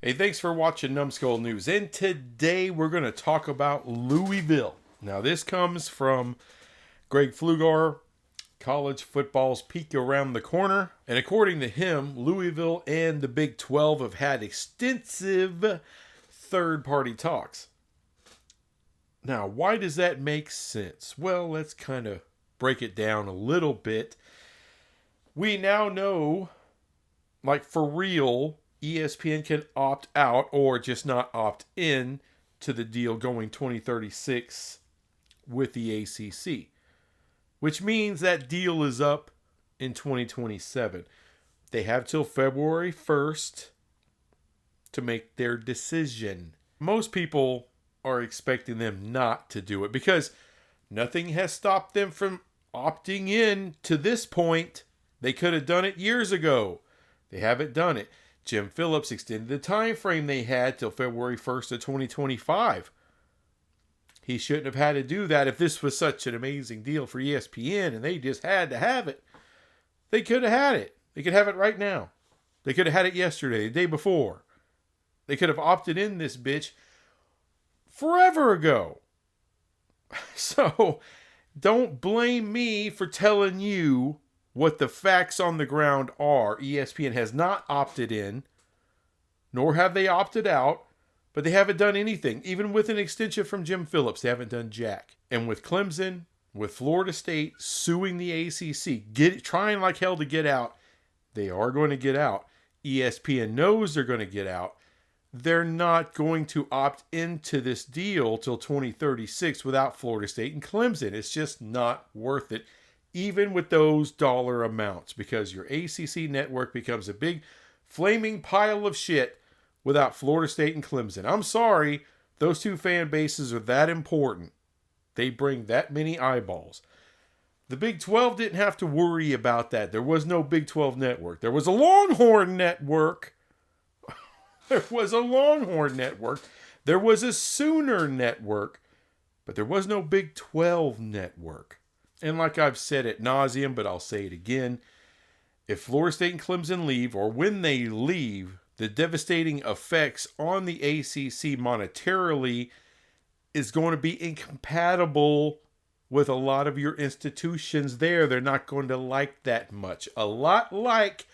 Hey, thanks for watching Numbskull News. And today we're going to talk about Louisville. Now, this comes from Greg Flugar, college football's peak around the corner. And according to him, Louisville and the Big 12 have had extensive third-party talks. Now, why does that make sense? Well, let's kind of break it down a little bit. We now know, like for real, ESPN can opt out or just not opt in to the deal going 2036 with the ACC, which means that deal is up in 2027. They have till February 1st to make their decision. Most people are expecting them not to do it because nothing has stopped them from opting in to this point. They could have done it years ago. They haven't done it. Jim Phillips extended the time frame they had till February 1st of 2025. He shouldn't have had to do that if this was such an amazing deal for ESPN and they just had to have it. They could have had it. They could have it right now. They could have had it yesterday, the day before. They could have opted in this bitch forever ago. So, don't blame me for telling you what the facts on the ground are. ESPN has not opted in, nor have they opted out, but they haven't done anything. Even with an extension from Jim Phillips, they haven't done jack. And with Clemson, with Florida State suing the ACC, trying like hell to get out, they are going to get out. ESPN knows they're going to get out. They're not going to opt into this deal till 2036 without Florida State and Clemson. It's just not worth it, even with those dollar amounts, because your ACC network becomes a big flaming pile of shit without Florida State and Clemson. I'm sorry, those two fan bases are that important. They bring that many eyeballs. The Big 12 didn't have to worry about that. There was no Big 12 network. There was a Longhorn network. There was a Longhorn network. There was a Sooner network. But there was no Big 12 network. And like I've said ad nauseum, but I'll say it again, if Florida State and Clemson leave, or when they leave, the devastating effects on the ACC monetarily is going to be incompatible with a lot of your institutions there. They're not going to like that much. A lot like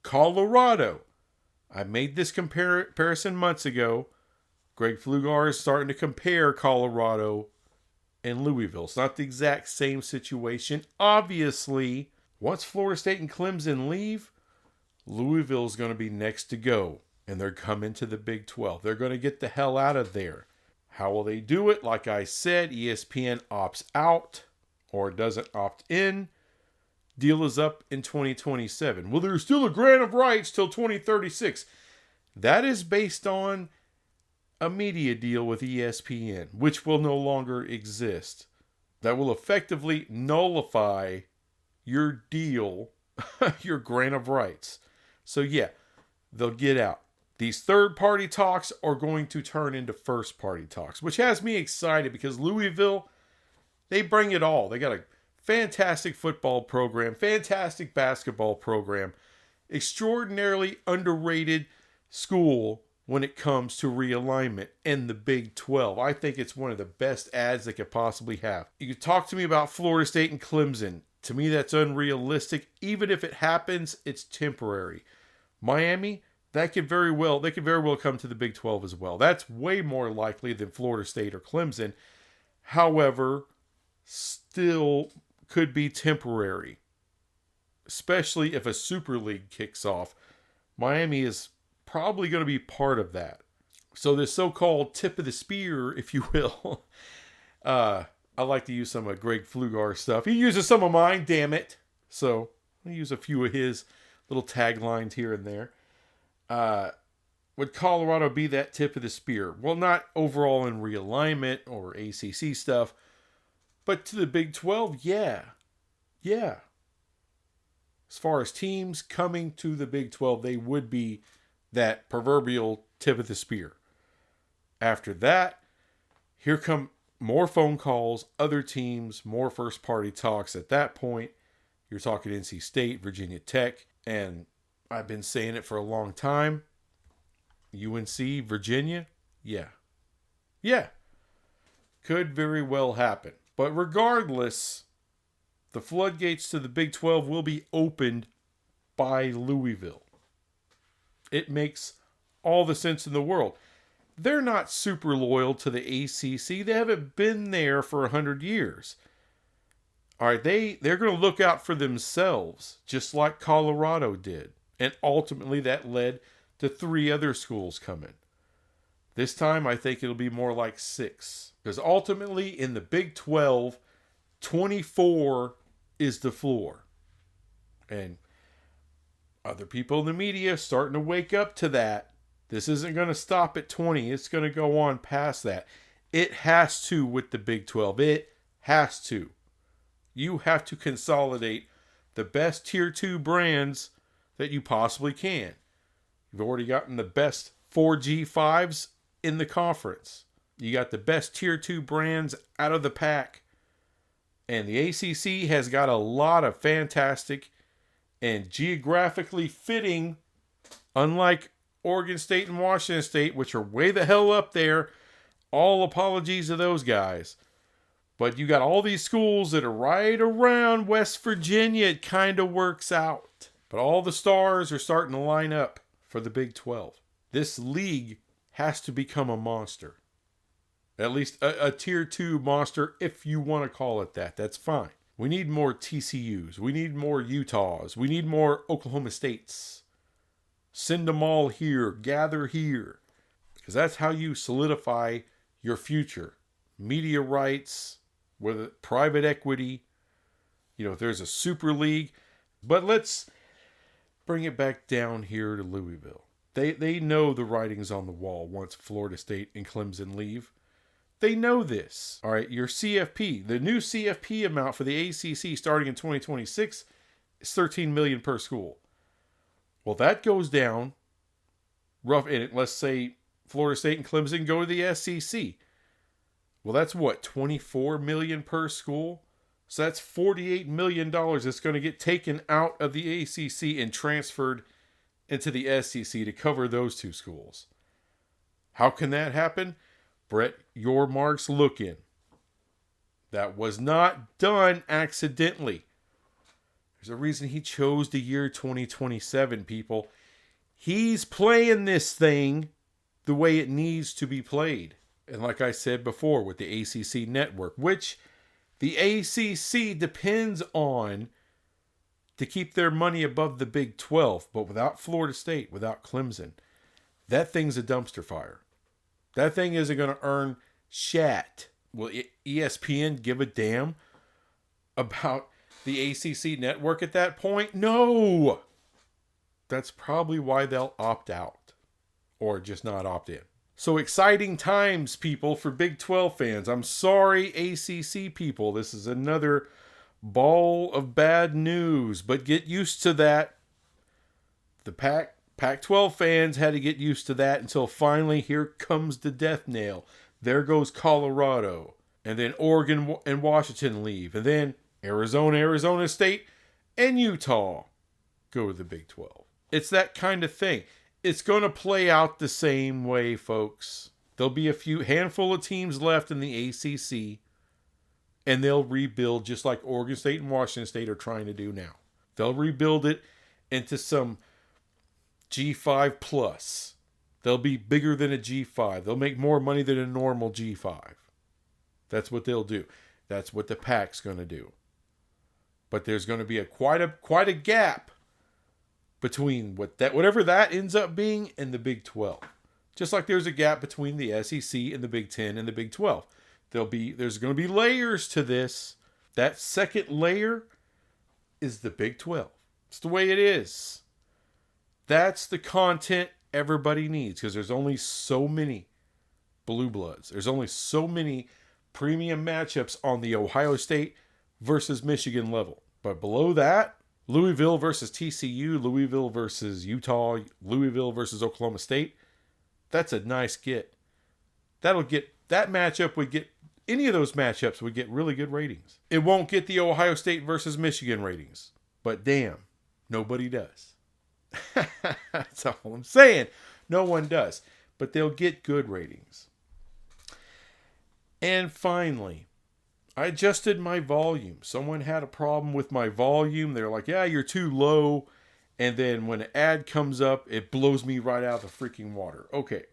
Colorado. I made this comparison months ago. Greg Flugar is starting to compare Colorado and Louisville. It's not the exact same situation. Obviously, once Florida State and Clemson leave, Louisville is going to be next to go. And they're coming to the Big 12. They're going to get the hell out of there. How will they do it? Like I said, ESPN opts out or doesn't opt in. Deal is up in 2027. Well, there's still a grant of rights till 2036. That is based on a media deal with ESPN, which will no longer exist. That will effectively nullify your deal, your grant of rights. So yeah, they'll get out. These third-party talks are going to turn into first-party talks, which has me excited because Louisville, they bring it all. They got a fantastic football program, fantastic basketball program, extraordinarily underrated school when it comes to realignment in the Big 12. I think it's one of the best ads they could possibly have. You could talk to me about Florida State and Clemson. To me, that's unrealistic. Even if it happens, it's temporary. Miami, they could very well come to the Big 12 as well. That's way more likely than Florida State or Clemson. However, still could be temporary, especially if a Super League kicks off. Miami is probably going to be part of that. So this so-called tip of the spear, if you will, I like to use some of Greg Flugar stuff. He uses some of mine, damn it. So I'll use a few of his little taglines here and there. Would Colorado be that tip of the spear? Well, not overall in realignment or ACC stuff, but to the Big 12, yeah. Yeah. As far as teams coming to the Big 12, they would be that proverbial tip of the spear. After that, here come more phone calls, other teams, more first-party talks. At that point, you're talking NC State, Virginia Tech, and I've been saying it for a long time. UNC, Virginia? Yeah. Yeah. Could very well happen. But regardless, the floodgates to the Big 12 will be opened by Louisville. It makes all the sense in the world. They're not super loyal to the ACC. They haven't been there for 100 years. All right, they're going to look out for themselves, just like Colorado did. And ultimately, that led to 3 other schools coming. This time, I think it'll be more like 6. Because ultimately, in the Big 12, 24 is the floor. And other people in the media starting to wake up to that. This isn't going to stop at 20. It's going to go on past that. It has to with the Big 12. It has to. You have to consolidate the best Tier 2 brands that you possibly can. You've already gotten the best 4G5s in the conference. You got the best Tier 2 brands out of the pack. And the ACC has got a lot of fantastic and geographically fitting, unlike Oregon State and Washington State, which are way the hell up there. All apologies to those guys. But you got all these schools that are right around West Virginia. It kind of works out. But all the stars are starting to line up for the Big 12. This league has to become a monster. At least a Tier 2 monster, if you want to call it that. That's fine. We need more TCUs. We need more Utahs. We need more Oklahoma States. Send them all here. Gather here. Because that's how you solidify your future. Media rights, whether private equity. If there's a super league. But let's bring it back down here to Louisville. They know the writing's on the wall once Florida State and Clemson leave. They know this. All right, your CFP, the new CFP amount for the ACC starting in 2026 is $13 million per school. Well, that goes down rough. And let's say Florida State and Clemson go to the SEC. Well, that's what, $24 million per school? So that's $48 million that's going to get taken out of the ACC and transferred into the SEC to cover those 2 schools. How can that happen? Brett Yormark's looking. That was not done accidentally. There's a reason he chose the year 2027, people. He's playing this thing the way it needs to be played. And like I said before, with the ACC network, which the ACC depends on to keep their money above the Big 12. But without Florida State, without Clemson, that thing's a dumpster fire. That thing isn't going to earn shat. Will ESPN give a damn about the ACC network at that point? No! That's probably why they'll opt out. Or just not opt in. So exciting times, people, for Big 12 fans. I'm sorry, ACC people. This is another ball of bad news. But get used to that. The Pac-12 fans had to get used to that until finally here comes the death nail. There goes Colorado. And then Oregon and Washington leave. And then Arizona State, and Utah go to the Big 12. It's that kind of thing. It's going to play out the same way, folks. There'll be a handful of teams left in the ACC, and they'll rebuild just like Oregon State and Washington State are trying to do now. They'll rebuild it into some G5 plus. They'll be bigger than a G5. They'll make more money than a normal G5. That's what they'll do. That's what the Pac's going to do. But there's going to be quite a gap between whatever that ends up being and the Big 12. Just like there's a gap between the SEC and the Big 10 and the Big 12. There's going to be layers to this. That second layer is the Big 12. It's the way it is. That's the content everybody needs because there's only so many blue bloods. There's only so many premium matchups on the Ohio State versus Michigan level. But below that, Louisville versus TCU, Louisville versus Utah, Louisville versus Oklahoma State. That's a nice get. That matchup would get, any of those matchups would get really good ratings. It won't get the Ohio State versus Michigan ratings. But damn, nobody does. That's all I'm saying. No one does. But they'll get good ratings. And finally, I adjusted my volume. Someone had a problem with my volume. They're like, yeah, you're too low. And then when an ad comes up, it blows me right out of the freaking water. Okay.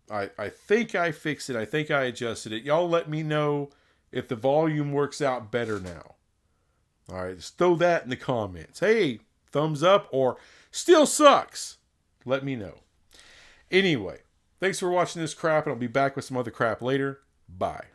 I think I fixed it. I think I adjusted it. Y'all let me know if the volume works out better now. All right. Just throw that in the comments. Hey, thumbs up or still sucks. Let me know. Anyway, thanks for watching this crap, and I'll be back with some other crap later. Bye.